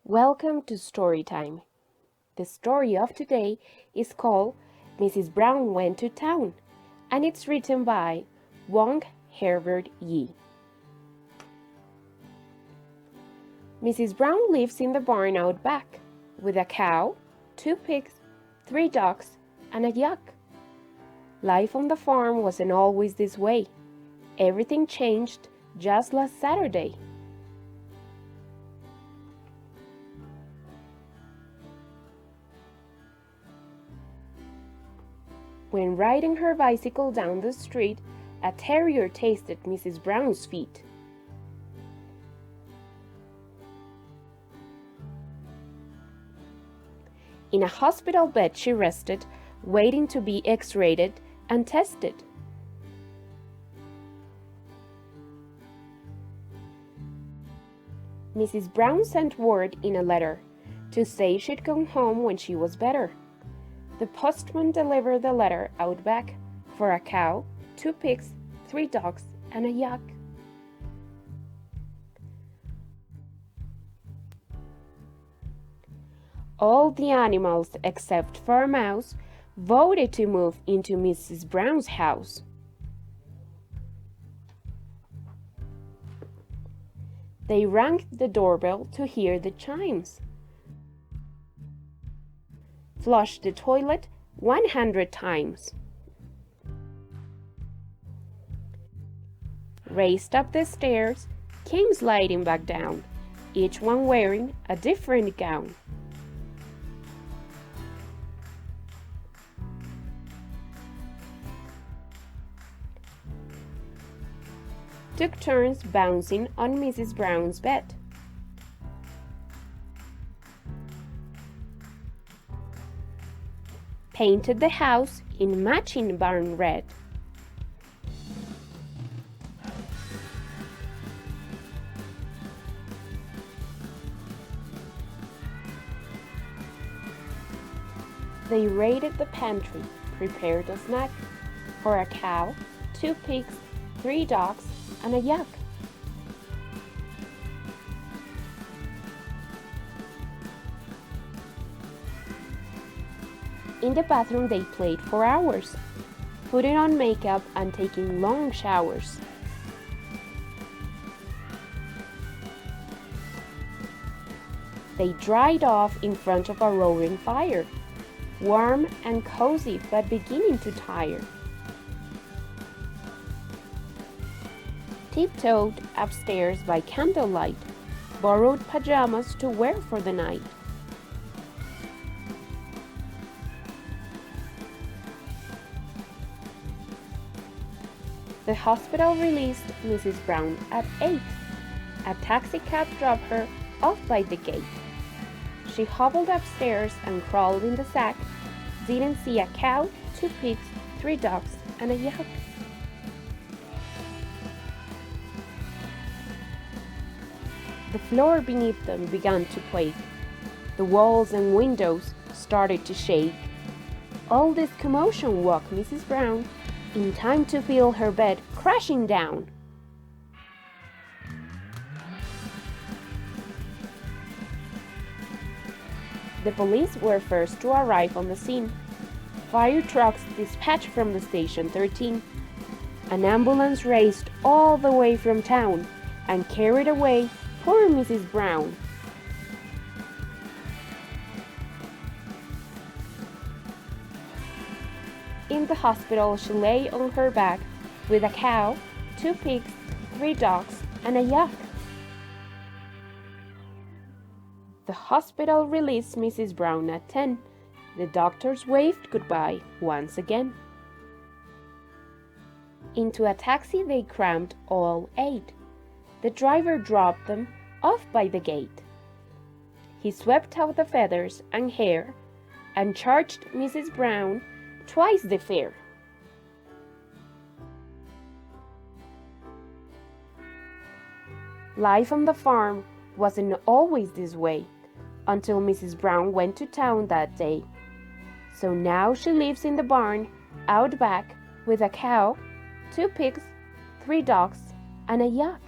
Welcome to Storytime. The story of today is called Mrs. Brown Went to Town, and it's written by Wong Herbert Yi. Mrs. Brown lives in the barn out back with a cow, 2 pigs, 3 ducks, and a yak. Life on the farm wasn't always this way. Everything changed just last Saturday. When riding her bicycle down the street, a terrier tasted Mrs. Brown's feet. In a hospital bed she rested, waiting to be x-rayed and tested. Mrs. Brown sent word in a letter to say she'd come home when she was better. The postman delivered the letter out back for a cow, 2 pigs, 3 dogs, and a yak. All the animals except for a mouse voted to move into Mrs. Brown's house. They rang the doorbell to hear the chimes, flushed the toilet 100 times, raced up the stairs, came sliding back down, each one wearing a different gown. Took turns bouncing on Mrs. Brown's bed. Painted the house in matching barn red. They raided the pantry, prepared a snack for a cow, 2 pigs, 3 dogs, and a yak. In the bathroom they played for hours, putting on makeup and taking long showers. They dried off in front of a roaring fire, warm and cozy but beginning to tire. Tiptoed upstairs by candlelight, borrowed pajamas to wear for the night. The hospital released Mrs. Brown at 8. A taxi cab dropped her off by the gate. She hobbled upstairs and crawled in the sack, didn't see a cow, 2 pigs, 3 dogs, and a yak. The floor beneath them began to quake. The walls and windows started to shake. All this commotion woke Mrs. Brown in time to feel her bed crashing down. The police were first to arrive on the scene. Fire trucks dispatched from the station 13. An ambulance raced all the way from town and carried away poor Mrs. Brown. In the hospital she lay on her back with a cow, 2 pigs, 3 dogs, and a yak. The hospital released Mrs. Brown at 10. The doctors waved goodbye once again. Into a taxi they crammed all 8. The driver dropped them off by the gate. He swept out the feathers and hair and charged Mrs. Brown twice the fare. Life on the farm wasn't always this way until Mrs. Brown went to town that day. So now she lives in the barn out back with a cow, 2 pigs, 3 dogs, and a yak.